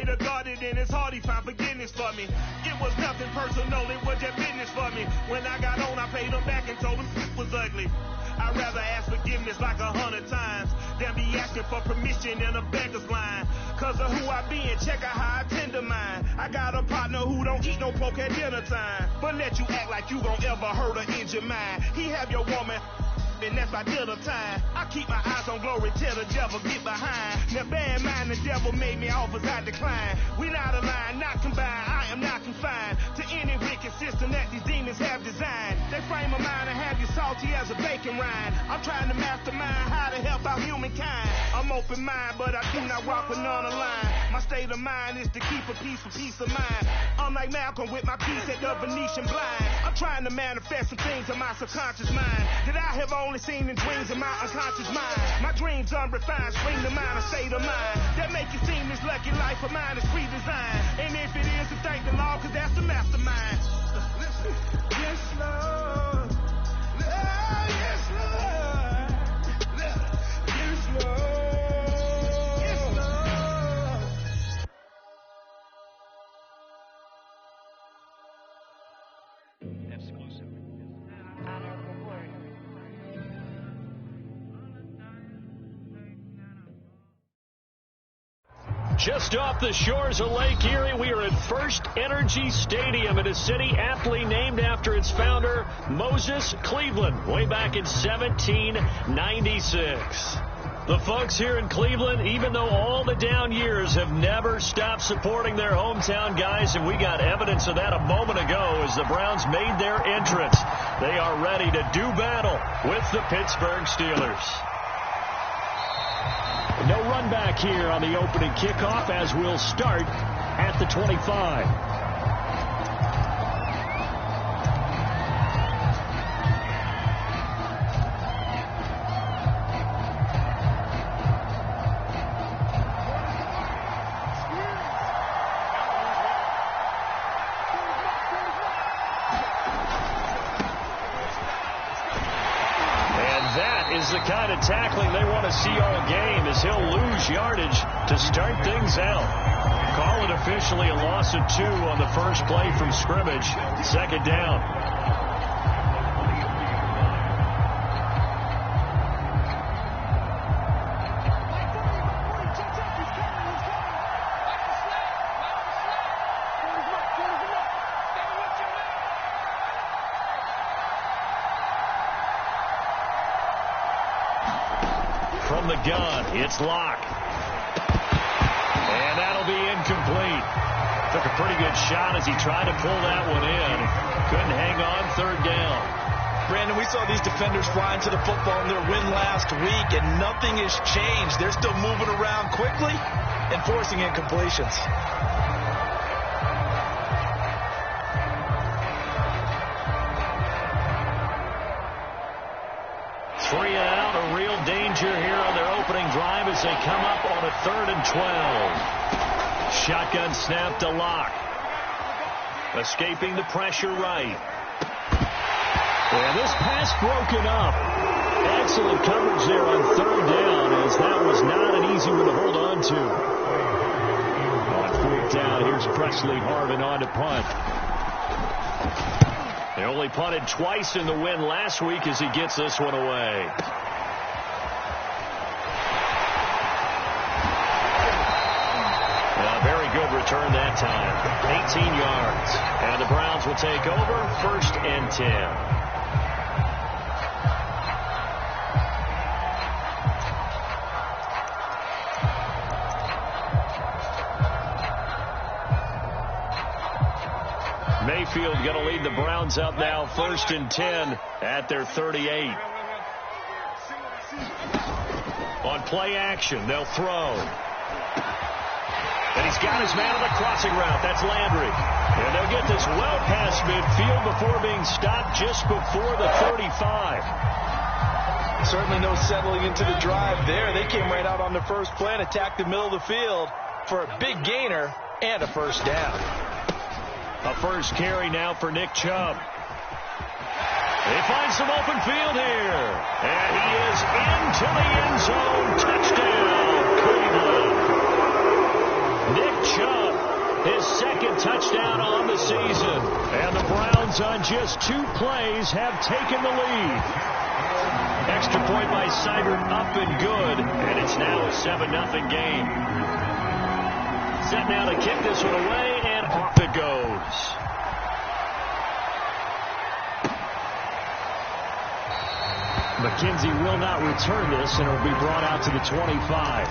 to God, and then his heart he found forgiveness for me. It was nothing personal, it was just business for me. When I got on, I paid him back and told him it was ugly. I'd rather ask forgiveness like 100 times than be asking for permission in a beggar's line. Cause of who I be and check out how I tend to mine. I got a partner who don't eat no pork at dinner time, but let you act like you gon' ever hurt or injure mine. He have your woman, and that's by dinner time. I keep my eyes on glory till the devil get behind. Now bear in mind the devil made me offers I decline. We not aligned, not combined, I am not confined to any wicked system that these demons have designed. They frame a mind and have you salty as a bacon rind. I'm trying to mastermind how to help out humankind. I'm open mind, but I do not walk with none aligned. My state of mind is to keep a peace for peace of mind. I'm like Malcolm with my piece at the Venetian blind. I'm trying to manifest some things in my subconscious mind that I have only seen in dreams in my unconscious mind. My dreams unrefined, spring to mind, a state of mind that make you seem this lucky life of mine is pre-designed. And if it is, then thank the Lord, cause that's the mastermind. Yes, Lord. Yes, Lord. Yes, Lord. Yes, Lord. Exclusive. Just off the shores of Lake Erie, we are at First Energy Stadium in a city aptly named after its founder, Moses Cleveland, way back in 1796. The folks here in Cleveland, even though all the down years, have never stopped supporting their hometown guys, and we got evidence of that a moment ago as the Browns made their entrance. They are ready to do battle with the Pittsburgh Steelers. No run back here on the opening kickoff as we'll start at the 25. Is the kind of tackling they want to see all game, as he'll lose yardage to start things out. Call it officially a loss of 2 on the first play from scrimmage. Second down. From the gun, it's Locke. And that'll be incomplete. Took a pretty good shot as he tried to pull that one in. Couldn't hang on, third down. Brandon, we saw these defenders flying to the football in their win last week, and nothing has changed. They're still moving around quickly and forcing incompletions. Three out, a real danger here on their opening drive as they come up on a 3rd and 12. Shotgun snap to Locke. Escaping the pressure right. And this pass broken up. Excellent coverage there on 3rd down, as that was not an easy one to hold on to. On 4th down, here's Presley Harvin on to punt. They only punted twice in the win last week as he gets this one away. A very good return that time. 18 yards. And the Browns will take over, 1st and 10. Mayfield going to lead the Browns up now, 1st and 10 at their 38. On play action, they'll throw. And he's got his man on the crossing route. That's Landry. And they'll get this well past midfield before being stopped just before the 35. Certainly no settling into the drive there. They came right out on the first play and attacked the middle of the field for a big gainer and a 1st down. A first carry now for Nick Chubb. They find some open field here. And he is into the end zone. Touchdown, Cleveland. Nick Chubb second touchdown on the season. And the Browns on just 2 plays have taken the lead. Extra point by Seibert up and good. And it's now a 7-0 game. Set now to kick this one away, and off it goes. McKenzie will not return this, and it will be brought out to the 25.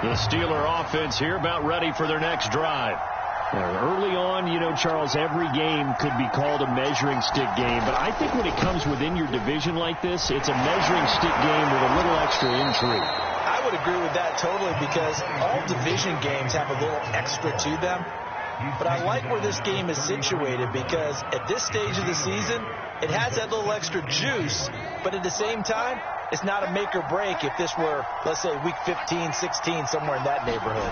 The Steeler offense here about ready for their next drive. Early on, you know, Charles, every game could be called a measuring stick game. But I think when it comes within your division like this, it's a measuring stick game with a little extra intrigue. I would agree with that totally, because all division games have a little extra to them. But I like where this game is situated, because at this stage of the season, it has that little extra juice. But at the same time, it's not a make or break if this were, let's say, week 15, 16, somewhere in that neighborhood.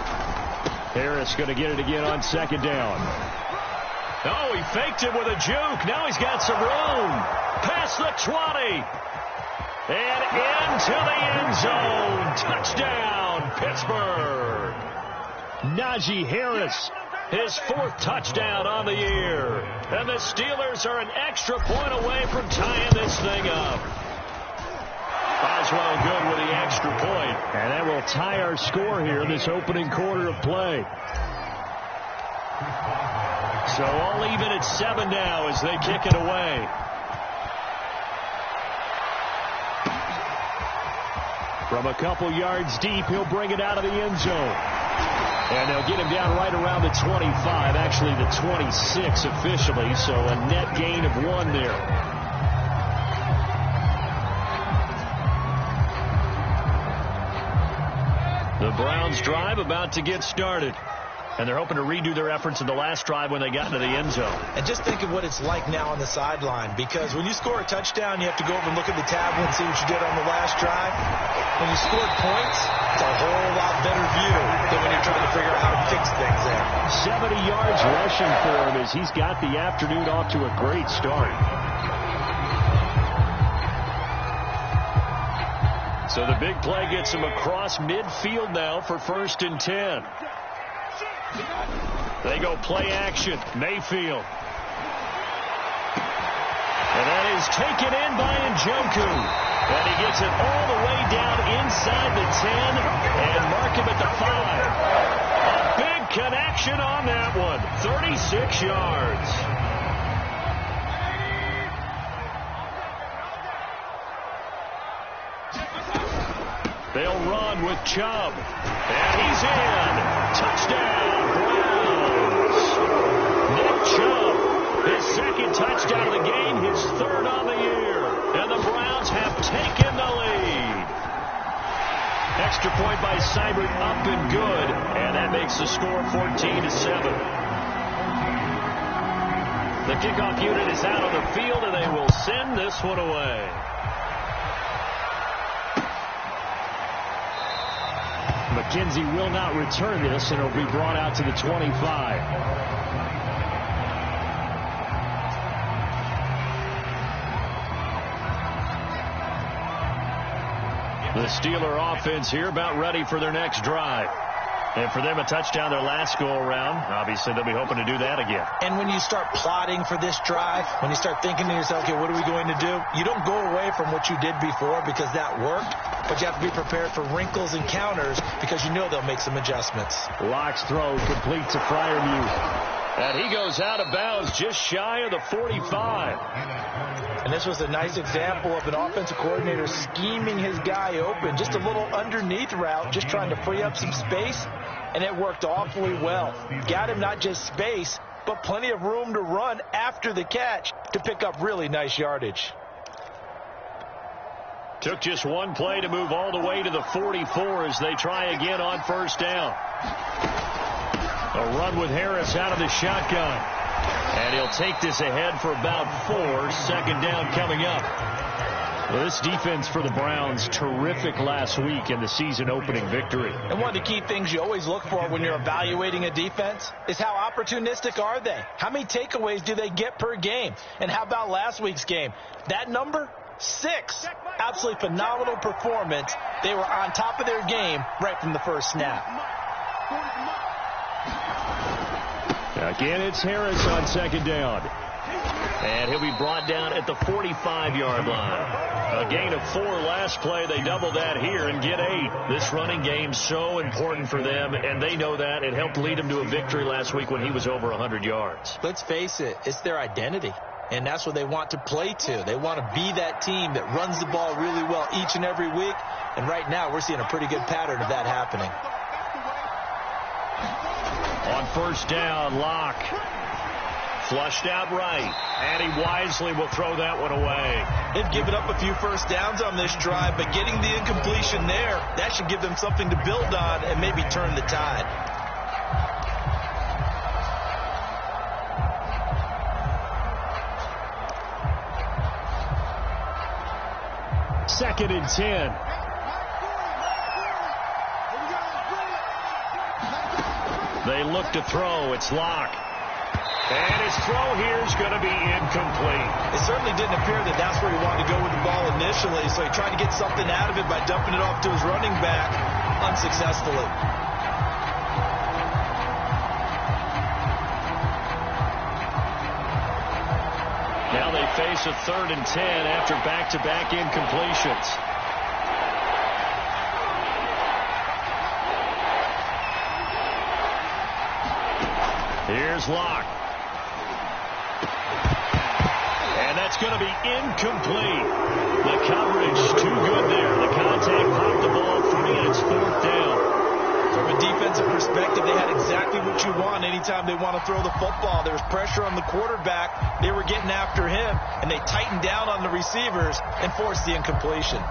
Harris going to get it again on second down. Oh, he faked it with a juke. Now he's got some room. Past the 20. And into the end zone. Touchdown, Pittsburgh. Najee Harris, his 4th touchdown on the year. And the Steelers are an extra point away from tying this thing up. Boswell good with the extra point. And that will tie our score here in this opening quarter of play. So all even at 7 now as they kick it away. From a couple yards deep, he'll bring it out of the end zone. And they'll get him down right around the 25, actually the 26 officially, so a net gain of 1 there. The Browns drive about to get started. And they're hoping to redo their efforts in the last drive when they got into the end zone. And just think of what it's like now on the sideline, because when you score a touchdown, you have to go over and look at the tablet and see what you did on the last drive. When you scored points, it's a whole lot better view than when you're trying to figure out how to fix things there. 70 yards rushing for him as he's got the afternoon off to a great start. So the big play gets him across midfield now for 1st and 10. They go play action. Mayfield. And that is taken in by Njoku. And he gets it all the way down inside the 10 and mark him at the 5. A big connection on that one. 36 yards. They'll run with Chubb. And he's in. Touchdown, Browns. Nick Chubb, his 2nd touchdown of the game, his 3rd on the year. And the Browns have taken the lead. Extra point by Seibert up and good. And that makes the score 14-7. The kickoff unit is out on the field, and they will send this one away. McKenzie will not return this, and it'll be brought out to the 25. The Steeler offense here about ready for their next drive. And for them, a touchdown their last go-around. Obviously, they'll be hoping to do that again. And when you start plotting for this drive, when you start thinking to yourself, okay, what are we going to do? You don't go away from what you did before because that worked, but you have to be prepared for wrinkles and counters because you know they'll make some adjustments. Locke's throw complete to Freiermuth. And he goes out of bounds just shy of the 45. And this was a nice example of an offensive coordinator scheming his guy open. Just a little underneath route, just trying to free up some space. And it worked awfully well. Got him not just space, but plenty of room to run after the catch to pick up really nice yardage. Took just one play to move all the way to the 44 as they try again on 1st down. A run with Harris out of the shotgun. And he'll take this ahead for about 4. 2nd down coming up. Well, this defense for the Browns, terrific last week in the season-opening victory. And one of the key things you always look for when you're evaluating a defense is how opportunistic are they? How many takeaways do they get per game? And how about last week's game? That number? 6. Absolutely phenomenal performance. They were on top of their game right from the first snap. Again, it's Harris on second down. And he'll be brought down at the 45-yard line. A gain of 4 last play. They double that here and get 8. This running game's so important for them, and they know that. It helped lead them to a victory last week when he was over 100 yards. Let's face it, it's their identity. And that's what they want to play to. They want to be that team that runs the ball really well each and every week. And right now, we're seeing a pretty good pattern of that happening. On first down, Locke. Flushed out right. And he wisely will throw that one away. They've given up a few first downs on this drive, but getting the incompletion there, that should give them something to build on and maybe turn the tide. Second and 10. They look to throw. It's Locke. And his throw here is going to be incomplete. It certainly didn't appear that that's where he wanted to go with the ball initially, so he tried to get something out of it by dumping it off to his running back unsuccessfully. Now they face a 3rd and 10 after back-to-back incompletions. Here's Locke. And that's going to be incomplete. The coverage too good there. The contact popped the ball free, and it's 4th down. From a defensive perspective, they had exactly what you want anytime they want to throw the football. There was pressure on the quarterback. They were getting after him, and they tightened down on the receivers and forced the incompletion.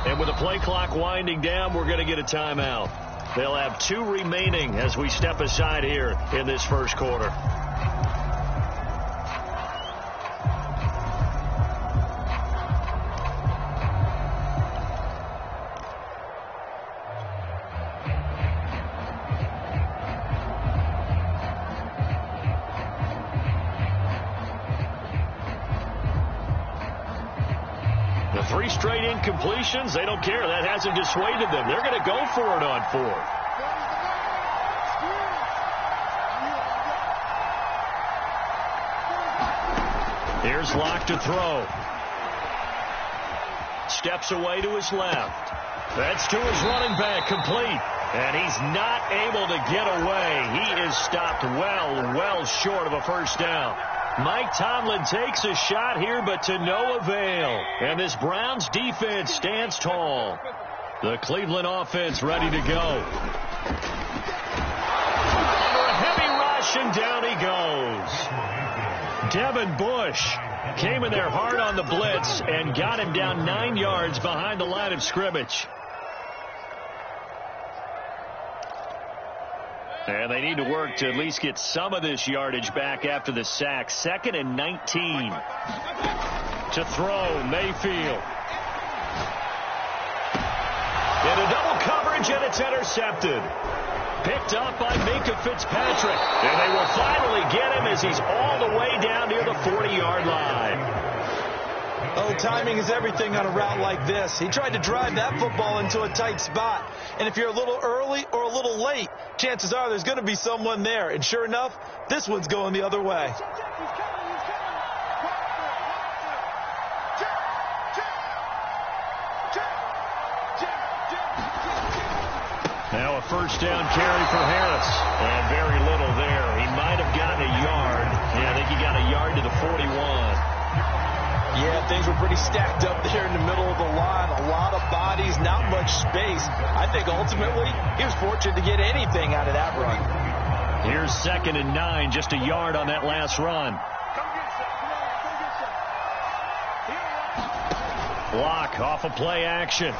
And with the play clock winding down, we're going to get a timeout. They'll have 2 remaining as we step aside here in this first quarter. The 3 straight incompletions, they don't care. That hasn't dissuaded them. They're going to go for it on 4th. Here's Locke to throw. Steps away to his left. That's to his running back, complete. And he's not able to get away. He is stopped well short of a first down. Mike Tomlin takes a shot here, but to no avail. And this Browns defense stands tall. The Cleveland offense ready to go. Under a heavy rush, and down he goes. Devin Bush came in there hard on the blitz and got him down 9 yards behind the line of scrimmage. And they need to work to at least get some of this yardage back after the sack. 2nd and 19. To throw, Mayfield. Into double coverage, and it's intercepted. Picked up by Minkah Fitzpatrick. And they will finally get him as he's all the way down near the 40-yard line. Oh, timing is everything on a route like this. He tried to drive that football into a tight spot. And if you're a little early or a little late, chances are there's going to be someone there. And sure enough, this one's going the other way. Now a first down carry for Harris. And very little there. He might have gotten a yard. Yeah, I think he got a yard to the 41. Yeah, things were pretty stacked up there in the middle of the line. A lot of bodies, not much space. I think ultimately he was fortunate to get anything out of that run. Here's 2nd and 9, just a yard on that last run. Block off of play action.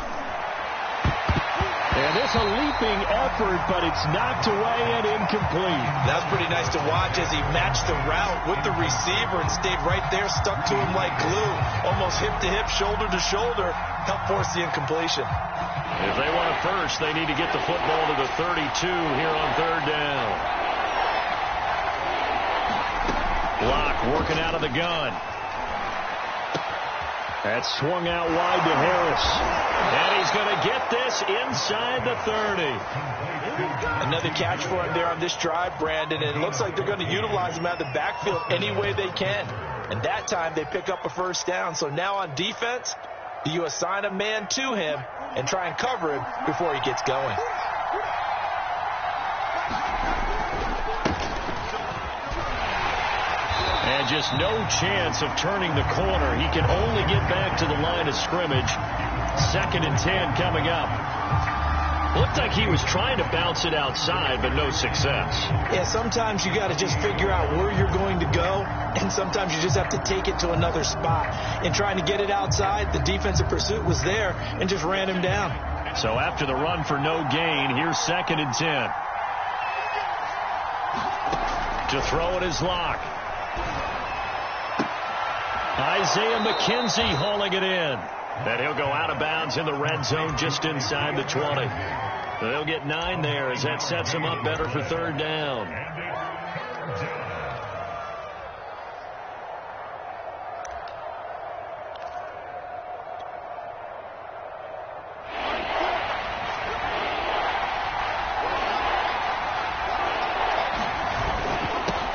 And it's a leaping effort, but it's knocked away and incomplete. That's pretty nice to watch as he matched the route with the receiver and stayed right there, stuck to him like glue, almost hip to hip, shoulder to shoulder, helped force the incompletion. If they want a first, they need to get the football to the 32 here on third down. Block working out of the gun. That's swung out wide to Harris. And he's going to get this inside the 30. Another catch for him there on this drive, Brandon. And it looks like they're going to utilize him out of the backfield any way they can. And that time they pick up a first down. So now on defense, do you assign a man to him and try and cover him before he gets going? And just no chance of turning the corner. He can only get back to the line of scrimmage. 2nd and 10 coming up. Looked like he was trying to bounce it outside, but no success. Yeah, sometimes you got to just figure out where you're going to go, and sometimes you just have to take it to another spot. In trying to get it outside, the defensive pursuit was there and just ran him down. So after the run for no gain, here's 2nd and 10. To throw it is Locke. Isaiah McKenzie hauling it in. And he'll go out of bounds in the red zone just inside the 20. They'll get 9 there as that sets him up better for third down.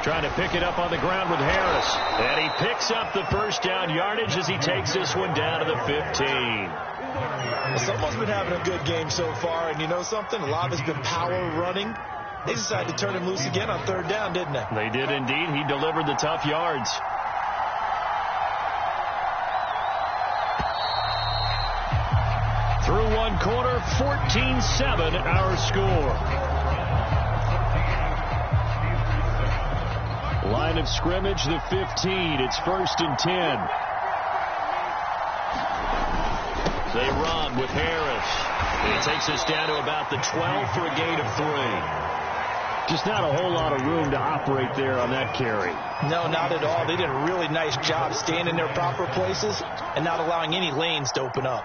Trying to pick it up on the ground with Harris. And he picks up the first down yardage as he takes this one down to the 15. Someone's been having a good game so far, and you know something? A lot of it's been power running. They decided to turn him loose again on third down, didn't they? They did indeed. He delivered the tough yards. Through one quarter, 14-7 our score. Line of scrimmage, the 15. It's 1st and 10. They run with Harris. He takes us down to about the 12 for a gain of 3. Just not a whole lot of room to operate there on that carry. No, not at all. They did a really nice job staying in their proper places and not allowing any lanes to open up.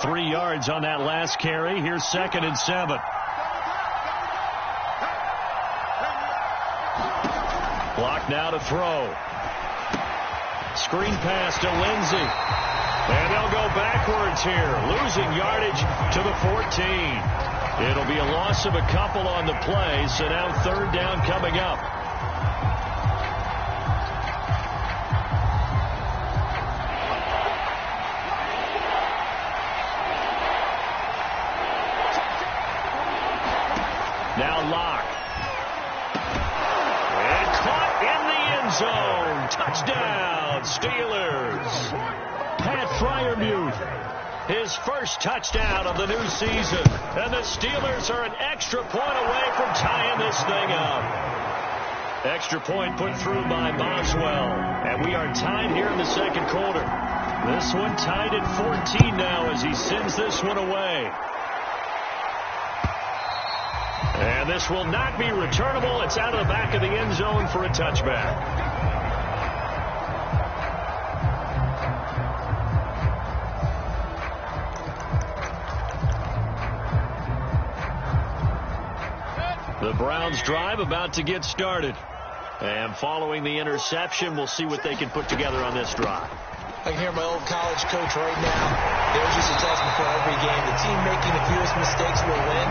Three yards on that last carry. Here's 2nd and 7. Block now to throw. Screen pass to Lindsey. And they'll go backwards here, losing yardage to the 14. It'll be a loss of a couple on the play, so now third down coming up. Now Locke. And caught in the end zone. Touchdown, Steelers. Pat Freiermuth, his first touchdown of the new season. And the Steelers are an extra point away from tying this thing up. Extra point put through by Boswell. And we are tied here in the second quarter. This one tied at 14 now as he sends this one away. And this will not be returnable. It's out of the back of the end zone for a touchback. The Browns drive about to get started. And following the interception, we'll see what they can put together on this drive. I can hear my old college coach right now. There's just a test before every game. The team making the fewest mistakes will win.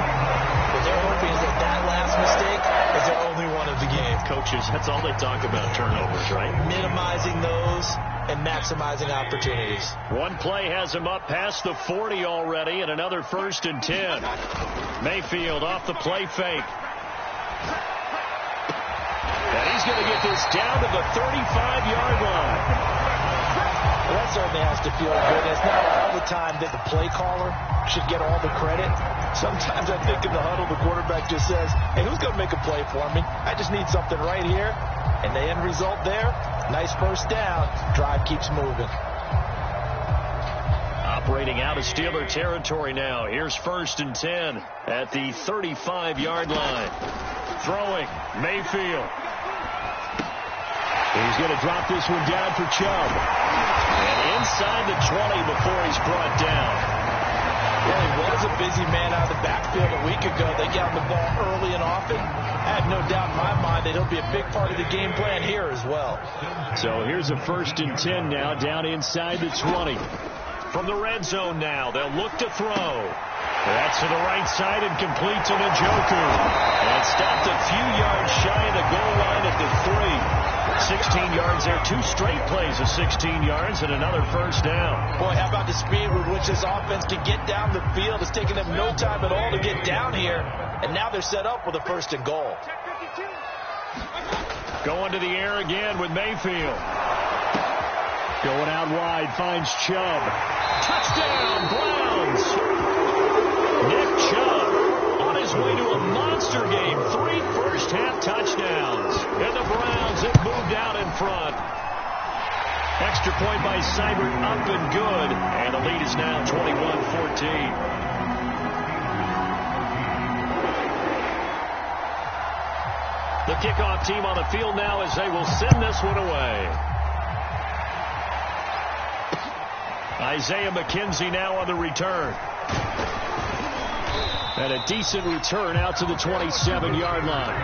What they're hoping is that last mistake is their only one of the game. Coaches, that's all they talk about, turnovers, right? Minimizing those and maximizing opportunities. One play has him up past the 40 already, and another 1st and 10. Mayfield off the play fake. And he's going to get this down to the 35-yard line. Well, that certainly has to feel good. It's not all the time that the play caller should get all the credit. Sometimes I think in the huddle, the quarterback just says, hey, who's going to make a play for me? I just need something right here. And the end result there, nice first down. Drive keeps moving. Operating out of Steeler territory now. Here's 1st and 10 at the 35-yard line. Throwing, Mayfield. He's going to drop this one down for Chubb. And inside the 20 before he's brought down. Well, he was a busy man out of the backfield a week ago. They got the ball early and often. I have no doubt in my mind that he'll be a big part of the game plan here as well. So here's a 1st and 10 now down inside the 20. From the red zone now, they'll look to throw. That's to the right side and complete to Njoku. And stopped a few yards shy of the goal line at the 3. 16 yards there. 2 straight plays of 16 yards and another first down. Boy, how about the speed with which this offense can get down the field? It's taken them no time at all to get down here. And now they're set up with a 1st and goal. Going to the air again with Mayfield. Going out wide, finds Chubb. Touchdown, Browns. Nick Chubb on his way to a monster game. 3 first-half touchdowns. And the Browns have moved out in front. Extra point by Seibert up and good. And the lead is now 21-14. The kickoff team on the field now as they will send this one away. Isaiah McKenzie now on the return. And a decent return out to the 27-yard line.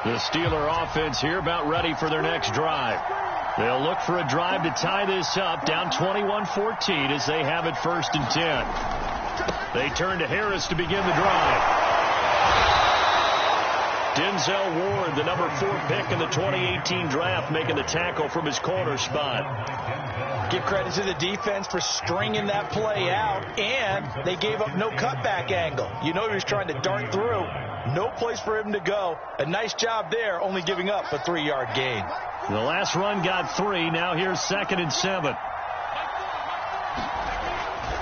The Steeler offense here about ready for their next drive. They'll look for a drive to tie this up, down 21-14 as they have it 1st and 10. They turn to Harris to begin the drive. Denzel Ward, the number 4 pick in the 2018 draft, making the tackle from his corner spot. Give credit to the defense for stringing that play out, and they gave up no cutback angle. You know he was trying to dart through. No place for him to go. A nice job there, only giving up a 3-yard gain. The last run got 3. Now here's 2nd and 7.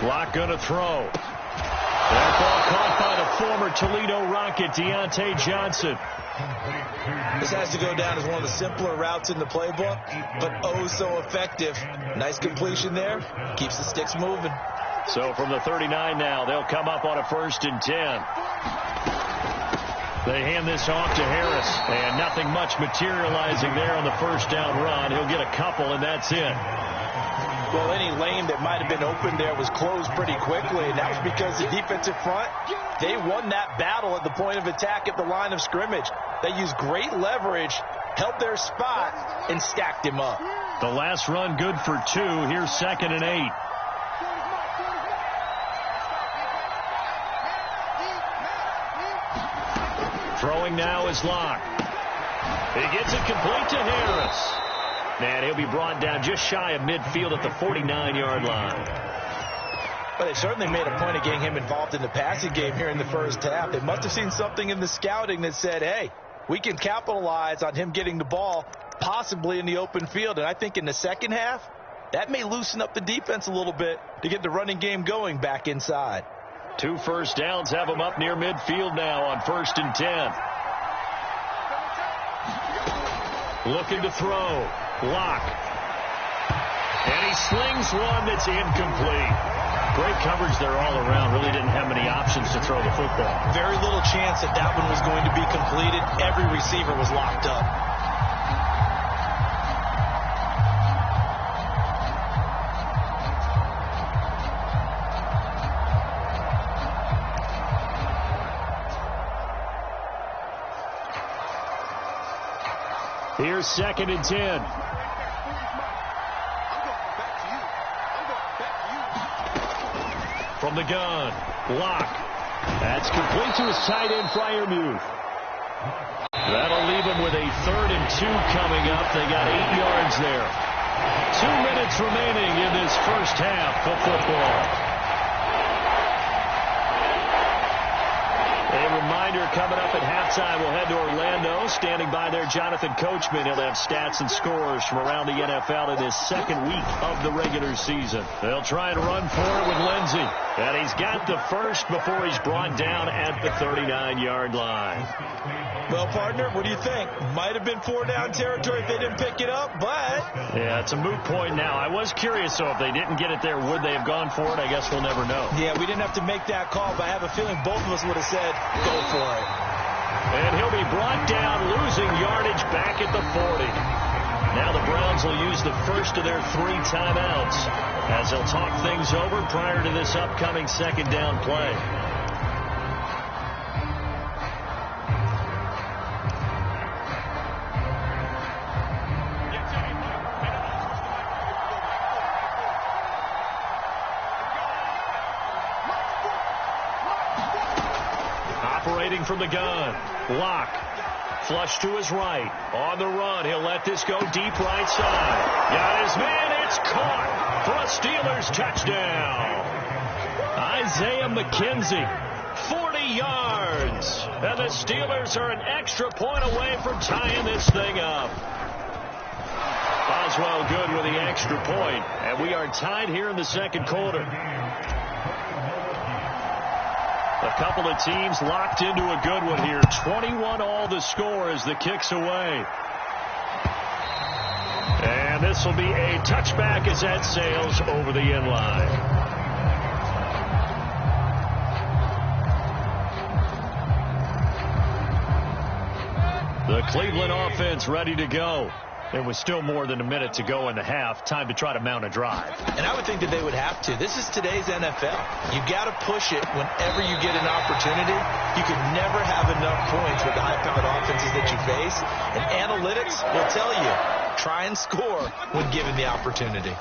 Block going to throw. That ball caught by the former Toledo Rocket, Deontay Johnson. This has to go down as one of the simpler routes in the playbook, but oh so effective. Nice completion there. Keeps the sticks moving. So from the 39 now, they'll come up on a 1st and 10. They hand this off to Harris, and nothing much materializing there on the first down run. He'll get a couple, and that's it. Well, any lane that might have been open there was closed pretty quickly, and that was because the defensive front, they won that battle at the point of attack at the line of scrimmage. They used great leverage, held their spot, and stacked him up. The last run good for 2. Here's 2nd and 8. Throwing now is Locke. He gets it complete to Harris. And he'll be brought down just shy of midfield at the 49-yard line. Well, they certainly made a point of getting him involved in the passing game here in the first half. They must have seen something in the scouting that said, hey, we can capitalize on him getting the ball possibly in the open field. And I think in the second half, that may loosen up the defense a little bit to get the running game going back inside. 2 first downs have him up near midfield now on 1st and 10. Looking to throw. Locke. And he slings one that's incomplete. Great coverage there all around. Really didn't have many options to throw the football. Very little chance that that one was going to be completed. Every receiver was locked up. Here's 2nd and 10. From the gun, Locke. That's complete to his tight end, Freiermuth. That'll leave him with a 3rd and 2 coming up. They got 8 yards there. 2 minutes remaining in this first half of football. coming up at halftime. We'll head to Orlando. Standing by there, Jonathan Coachman. He'll have stats and scores from around the NFL in his second week of the regular season. They'll try and run for it with Lindsey. And he's got the first before he's brought down at the 39-yard line. Well, partner, what do you think? Might have been 4-down territory if they didn't pick it up, but... Yeah, it's a moot point now. I was curious, so if they didn't get it there, would they have gone for it? I guess we'll never know. Yeah, we didn't have to make that call, but I have a feeling both of us would have said, go for it. And he'll be brought down, losing yardage back at the 40. Now the Browns will use the first of their 3 timeouts as they'll talk things over prior to this upcoming second down play. Operating from the gun, Locke. Flush to his right. On the run, he'll let this go deep right side. Got his man, it's caught for a Steelers touchdown. Isaiah McKenzie, 40 yards. And the Steelers are an extra point away from tying this thing up. Boswell good with the extra point. And we are tied here in the second quarter. A couple of teams locked into a good one here. 21 all the score as the kick's away. And this will be a touchback as that sails over the end line. The Cleveland offense ready to go. There was still more than a minute to go in the half. Time to try to mount a drive. And I would think that they would have to. This is today's NFL. You got to push it whenever you get an opportunity. You could never have enough points with the high-powered offenses that you face. And analytics will tell you, try and score when given the opportunity.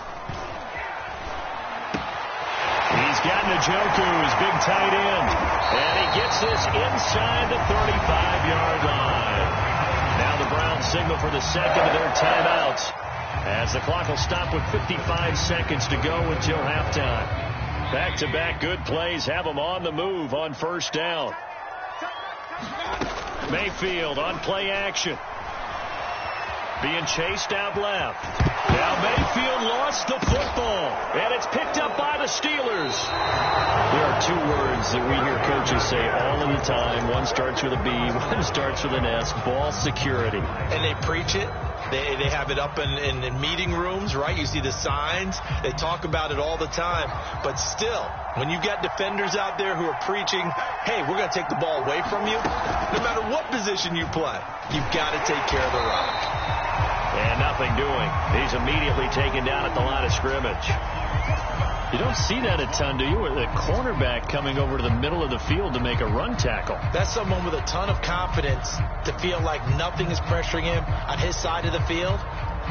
He's got Njoku, his big tight end. And he gets this inside the 35-yard line. Now the Browns signal for the second of their timeouts as the clock will stop with 55 seconds to go until halftime. Back-to-back good plays have them on the move on first down. Mayfield on play action. Being chased out left. Now Mayfield lost the football, and it's picked up by the Steelers. There are 2 words that we hear coaches say all of the time. One starts with a B, one starts with an S, ball security. And they preach it. They have it up in meeting rooms, right? You see the signs. They talk about it all the time. But still, when you've got defenders out there who are preaching, hey, we're going to take the ball away from you, no matter what position you play, you've got to take care of the rock. And nothing doing. He's immediately taken down at the line of scrimmage. You don't see that a ton, do you? With a cornerback coming over to the middle of the field to make a run tackle. That's someone with a ton of confidence to feel like nothing is pressuring him on his side of the field.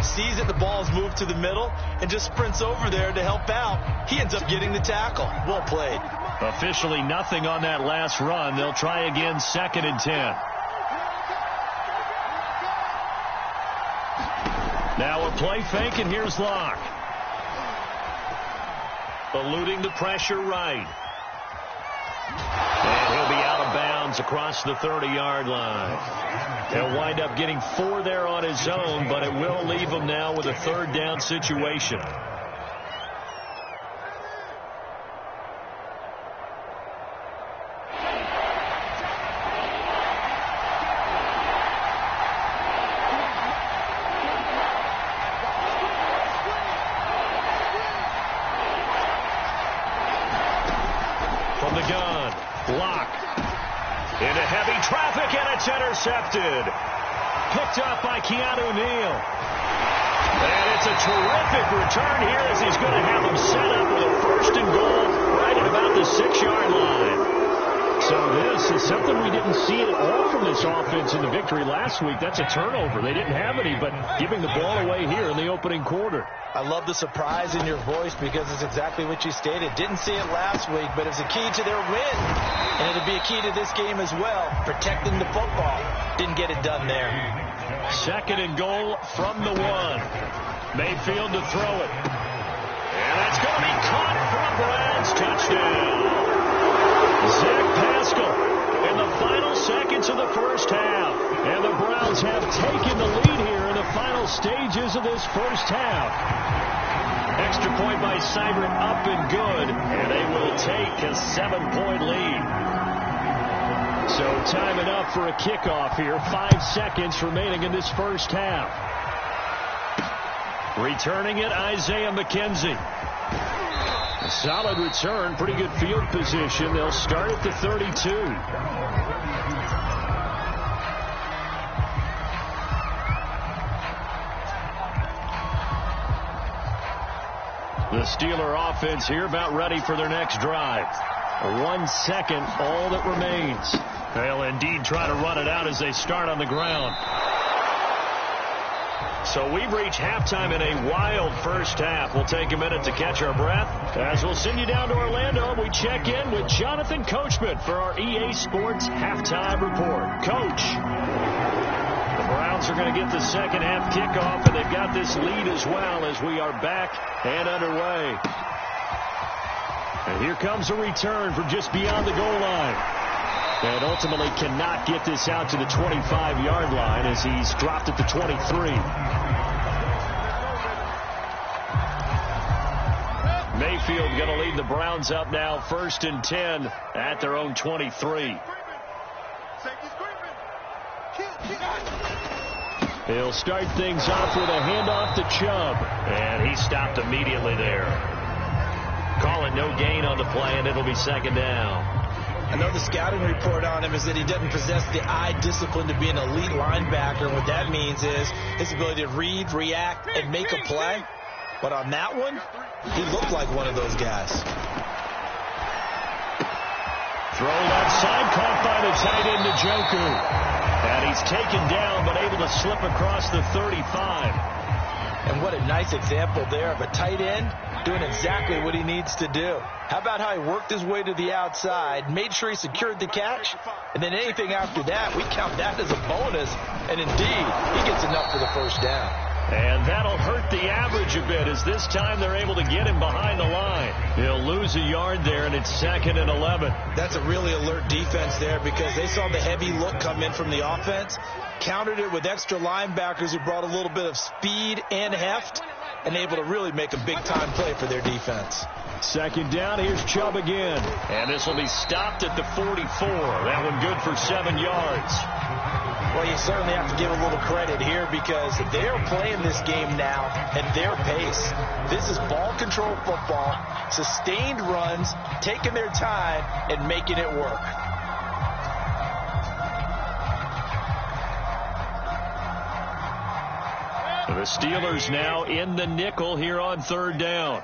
Sees that the ball's moved to the middle and just sprints over there to help out. He ends up getting the tackle. Well played. Officially nothing on that last run. They'll try again, 2nd and 10. Now a play fake, and here's Locke. Eluding the pressure right. And he'll be out of bounds across the 30-yard line. He'll wind up getting 4 there on his own, but it will leave him now with a 3rd down situation. Intercepted. Picked up by Keanu Neal. And it's a terrific return here as he's going to have him set up with a 1st and goal right at about the 6-yard line. So this is something we didn't see at all from this offense in the victory last week. That's a turnover. They didn't have any, but giving the ball away here in the opening quarter. I love the surprise in your voice because it's exactly what you stated. Didn't see it last week, but it's a key to their win. And it'll be a key to this game as well, protecting the football. Didn't get it done there. 2nd and goal from the 1. Mayfield to throw it. And that's going to be caught for a Browns touchdown. Zach Pascal. in the final seconds of the first half. And the Browns have taken the lead here in the final stages of this first half. Extra point by Seibert up and good, and they will take a 7-point lead. So timing up for a kickoff here. 5 seconds remaining in this first half. Returning it, Isaiah McKenzie. A solid return, pretty good field position. They'll start at the 32. The Steeler offense here about ready for their next drive. 1 second, all that remains. They'll indeed try to run it out as they start on the ground. So we've reached halftime in a wild first half. We'll take a minute to catch our breath as we'll send you down to Orlando and we check in with Jonathan Coachman for our EA Sports Halftime Report. Coach, the Browns are going to get the second half kickoff, and they've got this lead as well as we are back and underway. And here comes a return from just beyond the goal line. And ultimately cannot get this out to the 25-yard line as he's dropped at the 23. Mayfield going to lead the Browns up now 1st and 10 at their own 23. He'll start things off with a handoff to Chubb. And he stopped immediately there. Call it no gain on the play, and it'll be second down. I know the scouting report on him is that he doesn't possess the eye discipline to be an elite linebacker. What that means is his ability to read, react, and make a play. But on that one, he looked like one of those guys. Throw left side, caught by the tight end Njoku. And he's taken down, but able to slip across the 35. And what a nice example there of a tight end doing exactly what he needs to do. How about how he worked his way to the outside, made sure he secured the catch, and then anything after that, we count that as a bonus. And indeed, he gets enough for the first down. And that'll hurt the average a bit as this time they're able to get him behind the line. He'll lose a yard there, and it's 2nd and 11. That's a really alert defense there because they saw the heavy look come in from the offense, countered it with extra linebackers who brought a little bit of speed and heft, and able to really make a big-time play for their defense. 2nd down, here's Chubb again. And this will be stopped at the 44. That one good for 7 yards. Well, you certainly have to give a little credit here because they are playing this game now at their pace. This is ball control football, sustained runs, taking their time, and making it work. The Steelers now in the nickel here on 3rd down.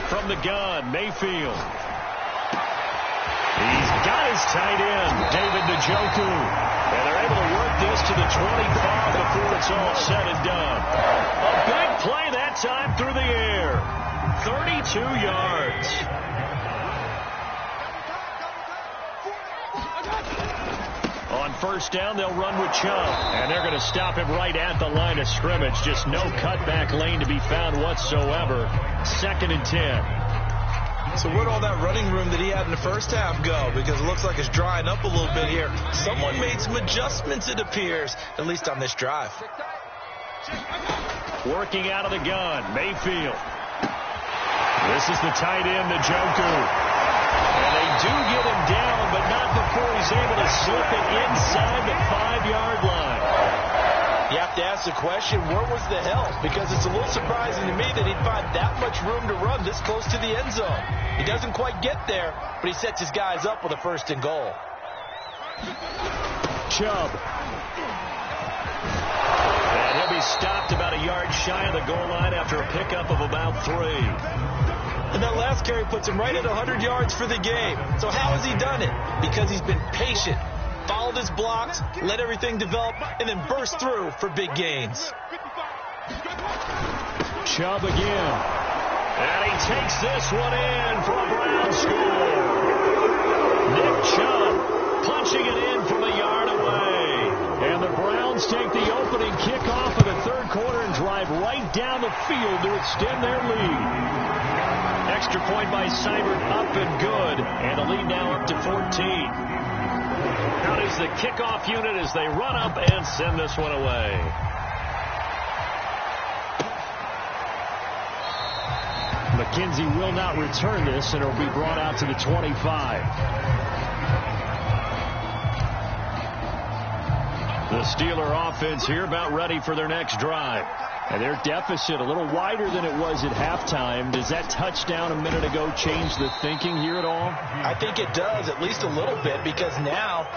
From the gun, Mayfield. He's got his tight end, David Njoku. And they're able to work this to the 25 before it's all said and done. A big play that time through the air. 32 yards. On 1st down, they'll run with Chubb. And they're going to stop him right at the line of scrimmage. Just no cutback lane to be found whatsoever. 2nd and 10. So where'd all that running room that he had in the first half go? Because it looks like it's drying up a little bit here. Someone made some adjustments, it appears, at least on this drive. Working out of the gun, Mayfield. This is the tight end, Njoku. And they do get him down, but not before he's able to slip it inside the 5-yard line. You have to ask the question, where was the help? Because it's a little surprising to me that he'd find that much room to run this close to the end zone. He doesn't quite get there, but he sets his guys up with a 1st and goal. Chubb. And he'll be stopped about a yard shy of the goal line after a pickup of about 3. And that last carry puts him right at 100 yards for the game. So how has he done it? Because he's been patient, followed his blocks, let everything develop, and then burst through for big gains. Chubb again. And he takes this one in for a Brown score. Nick Chubb punching it in from a yard away. And the Browns Lions take the opening kickoff of the third quarter and drive right down the field to extend their lead. Extra point by Seibert, up and good. And the lead now up to 14. Out is the kickoff unit as they run up and send this one away. McKenzie will not return this, and it will be brought out to the 25. The Steeler offense here about ready for their next drive. And their deficit a little wider than it was at halftime. Does that touchdown a minute ago change the thinking here at all? I think it does, at least a little bit, because now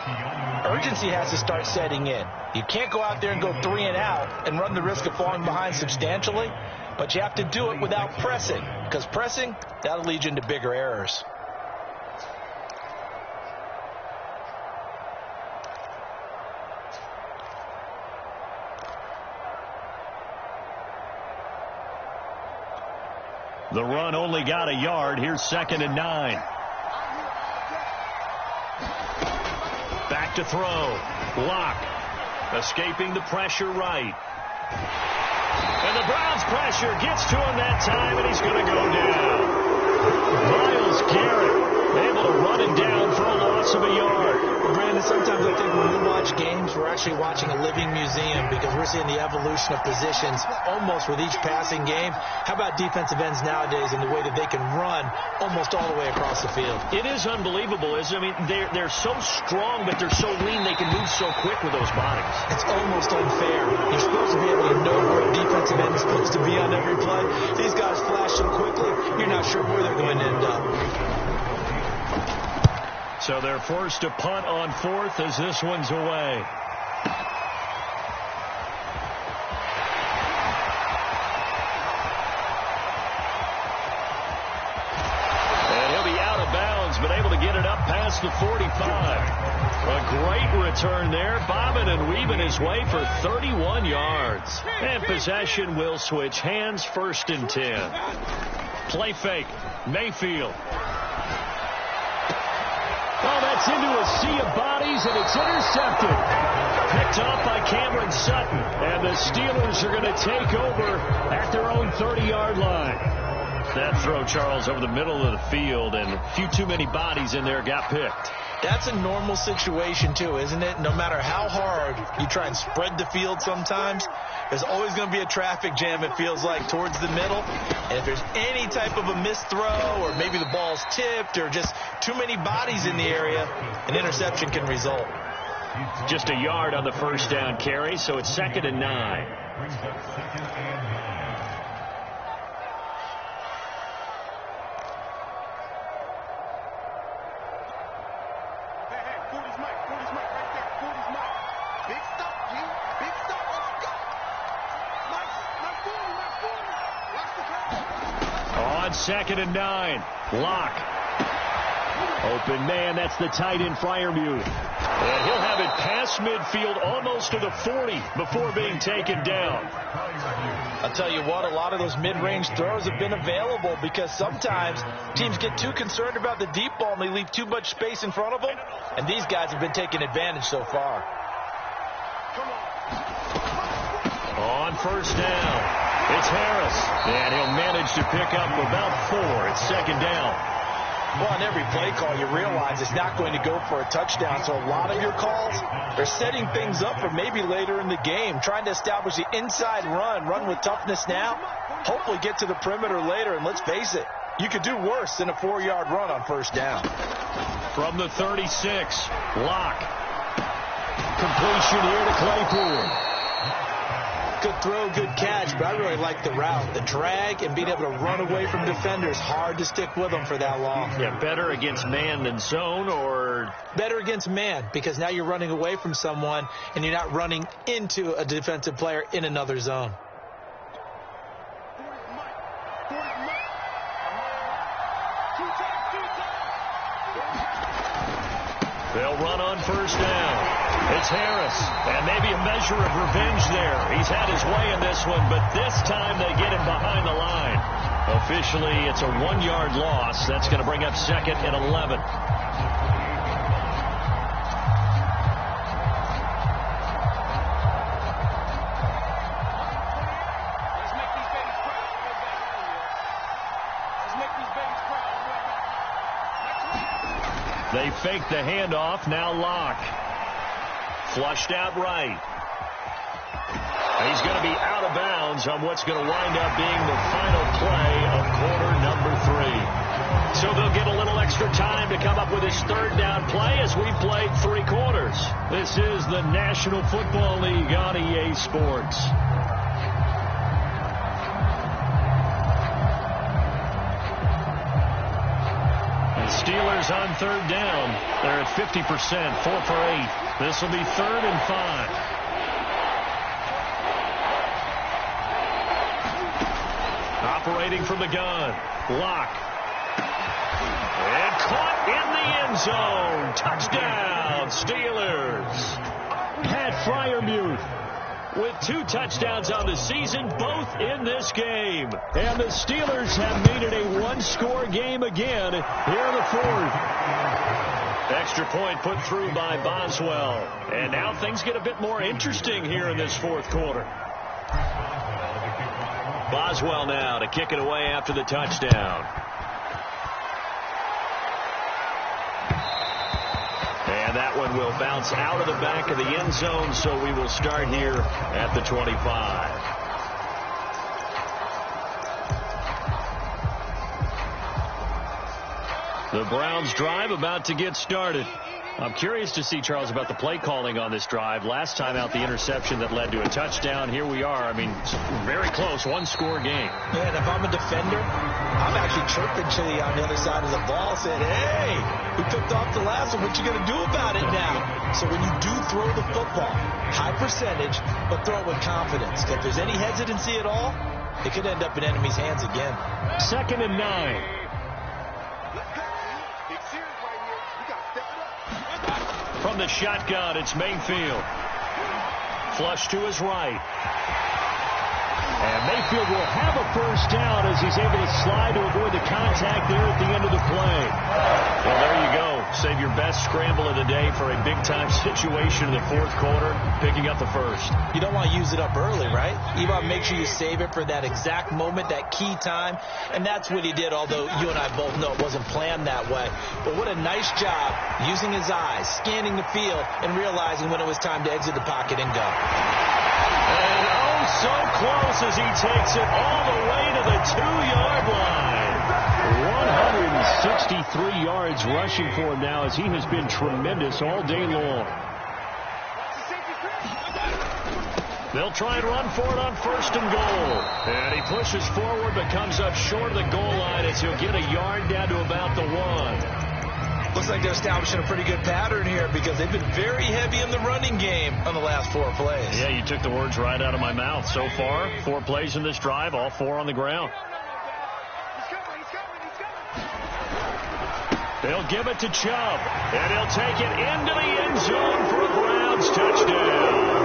urgency has to start setting in. You can't go out there and go 3 and out and run the risk of falling behind substantially, but you have to do it without pressing, because pressing, that'll lead you into bigger errors. The run only got a yard. Here's 2nd and 9. Back to throw. Locke escaping the pressure right. And the Browns pressure gets to him that time, and he's going to go down. Myles Garrett able to run it down for a loss of a yard. Well, Brandon, sometimes I think when we watch games, we're actually watching a living museum because we're seeing the evolution of positions almost with each passing game. How about defensive ends nowadays and the way that they can run almost all the way across the field? It is unbelievable, isn't it? I mean, they're so strong, but they're so lean they can move so quick with those bodies. It's almost unfair. You're supposed to be able to know where a defensive end is supposed to be on every play. These guys flash so quickly, you're not sure where they're going to end up. So they're forced to punt on 4th as this one's away. And he'll be out of bounds, but able to get it up past the 45. A great return there, bobbing and weaving his way for 31 yards. And possession will switch hands, 1st and 10. Play fake, Mayfield. Oh, that's into a sea of bodies, and it's intercepted. Picked off by Cameron Sutton. And the Steelers are going to take over at their own 30-yard line. That throw, Charles, over the middle of the field, and a few too many bodies in there got picked. That's a normal situation, too, isn't it? No matter how hard you try and spread the field sometimes, there's always going to be a traffic jam, it feels like, towards the middle. And if there's any type of a missed throw or maybe the ball's tipped or just too many bodies in the area, an interception can result. Just a yard on the 1st down carry, so it's 2nd and 9. On 2nd and 9, Locke. Open man, that's the tight end, Freiermuth. And he'll have it past midfield almost to the 40 before being taken down. I'll tell you what, a lot of those mid-range throws have been available because sometimes teams get too concerned about the deep ball and they leave too much space in front of them. And these guys have been taking advantage so far. On 1st down, it's Harris. And he'll manage to pick up about 4. It's 2nd down. Well, on every play call, you realize it's not going to go for a touchdown. So a lot of your calls are setting things up for maybe later in the game, trying to establish the inside run with toughness now, hopefully get to the perimeter later. And let's face it, you could do worse than a 4-yard run on 1st down. From the 36, Locke. Completion here to Claypool. Good throw, good catch, but I really like the route. The drag and being able to run away from defenders, hard to stick with them for that long. Yeah, better against man than zone, or? Better against man, because now you're running away from someone and you're not running into a defensive player in another zone. They'll run on 1st down. It's Harris, and maybe a measure of revenge there. He's had his way in this one, but this time they get him behind the line. Officially, it's a 1-yard loss. That's going to bring up 2nd and 11. faked the handoff. Now Locke. Flushed out right. He's going to be out of bounds on what's going to wind up being the final play of quarter number 3. So they'll get a little extra time to come up with his third down play as we've played 3 quarters. This is the National Football League on EA Sports. And Steelers on third down. They're at 50%, 4 for 8. This will be 3rd and 5. Operating from the gun. Locke. And caught in the end zone. Touchdown, Steelers. Pat Freiermuth with 2 touchdowns on the season, both in this game. And the Steelers have made it a one-score game again here in the 4th. Extra point put through by Boswell. And now things get a bit more interesting here in this 4th quarter. Boswell now to kick it away after the touchdown. And that one will bounce out of the back of the end zone, so we will start here at the 25. The Browns drive about to get started. I'm curious to see, Charles, about the play calling on this drive. Last time out, the interception that led to a touchdown. Here we are. I mean, very close, one-score game. Yeah, and if I'm a defender, I'm actually chirping Chili on the other side of the ball, saying, hey, we picked off the last one. What you going to do about it now? So when you do throw the football, high percentage, but throw it with confidence. If there's any hesitancy at all, it could end up in enemy's hands again. 2nd and 9. From the shotgun, it's Mayfield. Flush to his right. And Mayfield will have a first down as he's able to slide to avoid the contact there at the end of the play. Well, there you go. Save your best scramble of the day for a big-time situation in the 4th quarter, picking up the first. You don't want to use it up early, right? You want to make sure you save it for that exact moment, that key time. And that's what he did, although you and I both know it wasn't planned that way. But what a nice job using his eyes, scanning the field, and realizing when it was time to exit the pocket and go. And oh, so close as he takes it all the way to the 2-yard line. 163 yards rushing for him now as he has been tremendous all day long. They'll try and run for it on 1st and goal. And he pushes forward but comes up short of the goal line as he'll get a yard down to about the 1. Looks like they're establishing a pretty good pattern here because they've been very heavy in the running game on the last 4 plays. Yeah, you took the words right out of my mouth. So far, 4 plays in this drive, all 4 on the ground. They'll give it to Chubb, and he'll take it into the end zone for a Browns touchdown.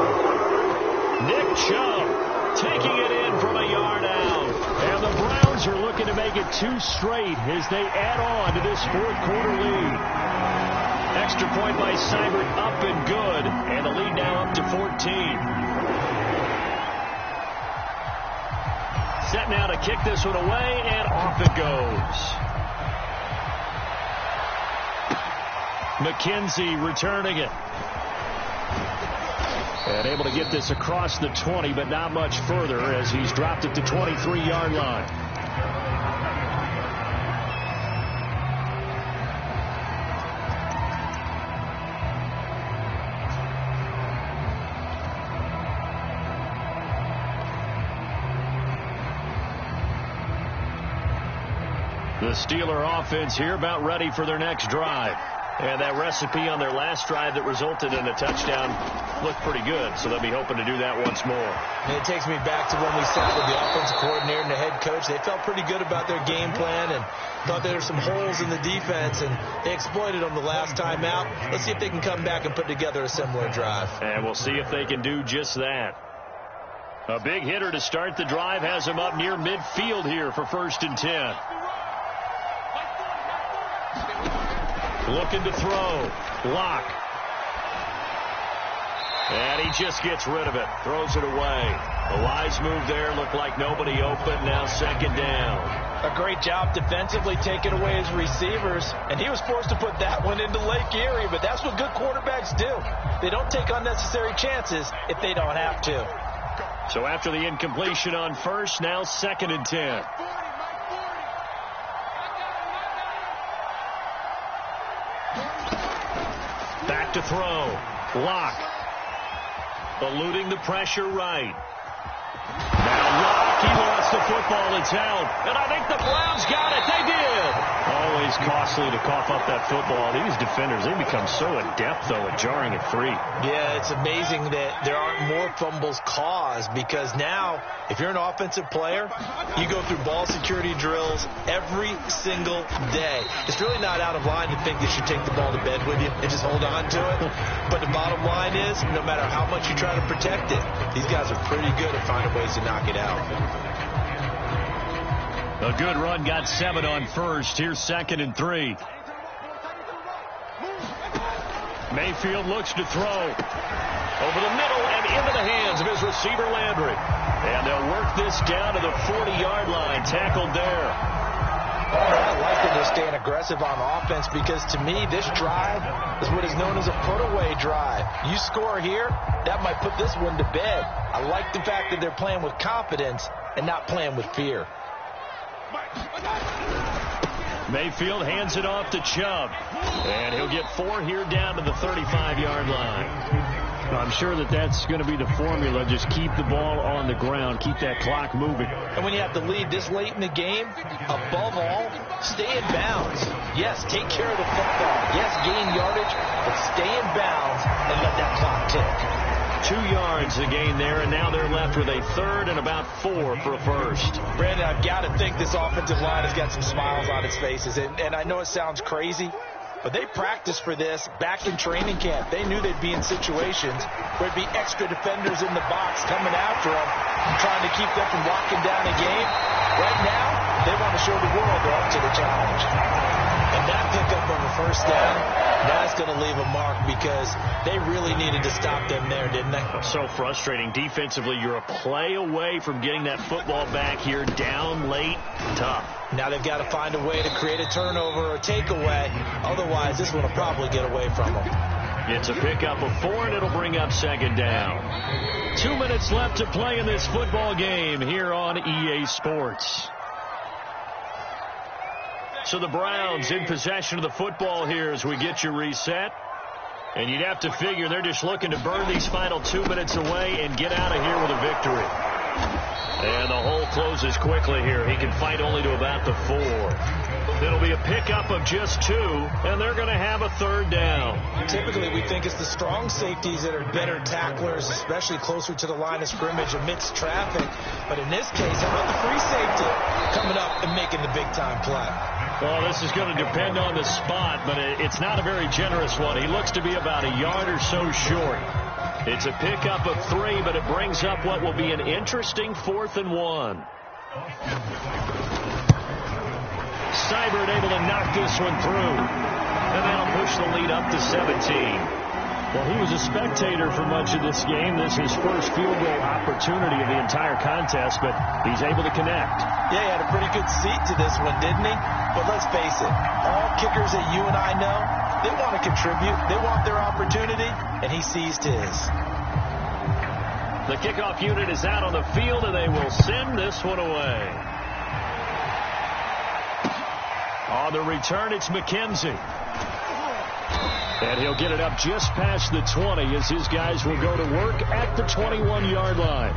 Nick Chubb taking it in from a yard out. And the Browns are looking to make it 2 straight as they add on to this 4th quarter lead. Extra point by Seibert up and good, and the lead now up to 14. Set now to kick this one away, and off it goes. McKenzie returning it. And able to get this across the 20, but not much further as he's dropped it to 23-yard line. The Steeler offense here about ready for their next drive. And that recipe on their last drive that resulted in a touchdown looked pretty good, so they'll be hoping to do that once more. And it takes me back to when we sat with the offensive coordinator and the head coach. They felt pretty good about their game plan and thought there were some holes in the defense, and they exploited them the last time out. Let's see if they can come back and put together a similar drive. And we'll see if they can do just that. A big hitter to start the drive has him up near midfield here for 1st and 10. Looking to throw. Locke. And he just gets rid of it. Throws it away. A wise move there. Looked like nobody open. Now 2nd down. A great job defensively taking away his receivers, and he was forced to put that one into Lake Erie, but that's what good quarterbacks do. They don't take unnecessary chances if they don't have to. So after the incompletion on first, now 2nd and 10. Back to throw. Locke. Eluding the pressure right. Now Locke, he lost the football. It's out. And I think the Browns got it. They did. Always costly to cough up that football. These defenders, they become so adept, though, at jarring it free. Yeah, it's amazing that there aren't more fumbles caused, because now, if you're an offensive player, you go through ball security drills every single day. It's really not out of line to think that you take the ball to bed with you and just hold on to it. But the bottom line is, no matter how much you try to protect it, these guys are pretty good at finding ways to knock it out. A good run got 7 on first. Here's 2nd and 3. Mayfield looks to throw. Over the middle and into the hands of his receiver Landry. And they'll work this down to the 40-yard line. Tackled there. I like that they're staying aggressive on offense, because to me, this drive is what is known as a put-away drive. You score here, that might put this one to bed. I like the fact that they're playing with confidence and not playing with fear. Mayfield hands it off to Chubb. And he'll get 4 here down to the 35-yard line. I'm sure that that's going to be the formula. Just keep the ball on the ground. Keep that clock moving. And when you have to lead this late in the game, above all, stay in bounds. Yes, take care of the football. Yes, gain yardage, but stay in bounds and let that clock tick. 2 yards to gain there, and now they're left with a 3rd and about 4 for a first. Brandon, I've got to think this offensive line has got some smiles on its faces. And I know it sounds crazy, but they practiced for this back in training camp. They knew they'd be in situations where there'd be extra defenders in the box coming after them, trying to keep them from locking down a game. Right now, they want to show the world they're up to the challenge. And that pickup of a first down, that's going to leave a mark, because they really needed to stop them there, didn't they? So frustrating. Defensively, you're a play away from getting that football back here, down late, tough. Now they've got to find a way to create a turnover or a takeaway. Otherwise, this one will probably get away from them. It's a pickup of 4, and it'll bring up 2nd down. 2 minutes left to play in this football game here on EA Sports. So the Browns in possession of the football here as we get you reset. And you'd have to figure they're just looking to burn these final 2 minutes away and get out of here with a victory. And the hole closes quickly here. He can fight only to about the 4. It'll be a pickup of just 2, and they're going to have a 3rd down. Typically, we think it's the strong safeties that are better tacklers, especially closer to the line of scrimmage amidst traffic. But in this case, how about the free safety coming up and making the big-time play? Well, this is going to depend on the spot, but it's not a very generous one. He looks to be about a yard or so short. It's a pickup of 3, but it brings up what will be an interesting 4th and 1. Seibert able to knock this one through. And that'll push the lead up to 17. Well, he was a spectator for much of this game. This is his first field goal opportunity of the entire contest, but he's able to connect. Yeah, he had a pretty good seat to this one, didn't he? But let's face it, all kickers that you and I know, they want to contribute. They want their opportunity, and he seized his. The kickoff unit is out on the field, and they will send this one away. On the return, it's McKenzie. And he'll get it up just past the 20 as his guys will go to work at the 21-yard line.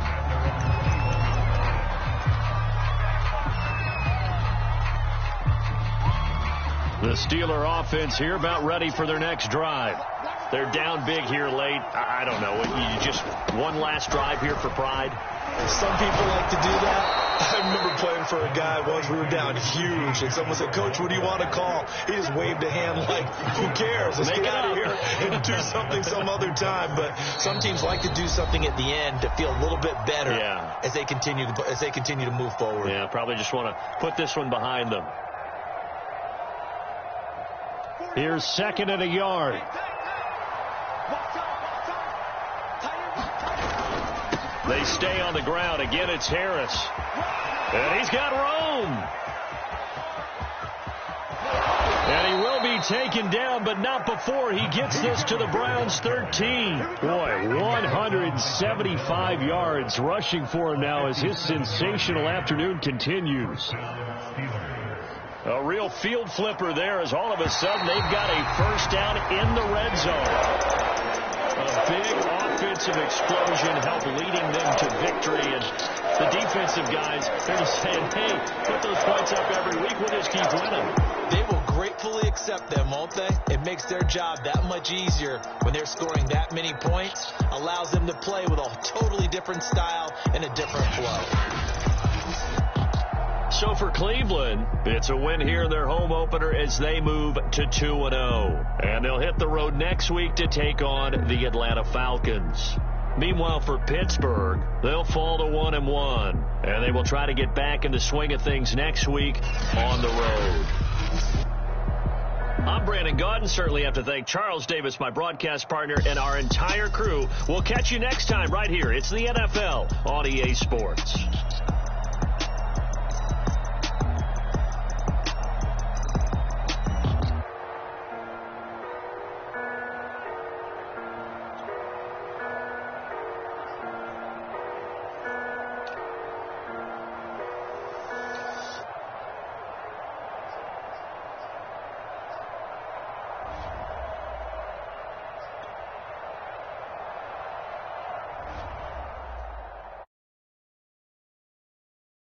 The Steeler offense here about ready for their next drive. They're down big here late. I don't know. You just one last drive here for pride. Some people like to do that. I remember playing for a guy once. We were down huge, and someone said, "Coach, what do you want to call?" He just waved a hand like, "Who cares? Let's get out of here and do something some other time." But some teams like to do something at the end to feel a little bit better as they continue to move forward. Yeah, probably just want to put this one behind them. Here's 2nd and a yard. They stay on the ground. Again, it's Harris. And he's got room. And he will be taken down, but not before he gets this to the Browns' 13. Boy, 175 yards rushing for him now as his sensational afternoon continues. A real field flipper there as all of a sudden they've got a first down in the red zone. A big offensive explosion helped leading them to victory. And the defensive guys, they're just saying, hey, put those points up every week. We'll just keep winning. They will gratefully accept them, won't they? It makes their job that much easier when they're scoring that many points. Allows them to play with a totally different style and a different flow. So for Cleveland, it's a win here in their home opener as they move to 2-0. And they'll hit the road next week to take on the Atlanta Falcons. Meanwhile, for Pittsburgh, they'll fall to 1-1. And they will try to get back in the swing of things next week on the road. I'm Brandon Gaudin. Certainly have to thank Charles Davis, my broadcast partner, and our entire crew. We'll catch you next time right here. It's the NFL on EA Sports.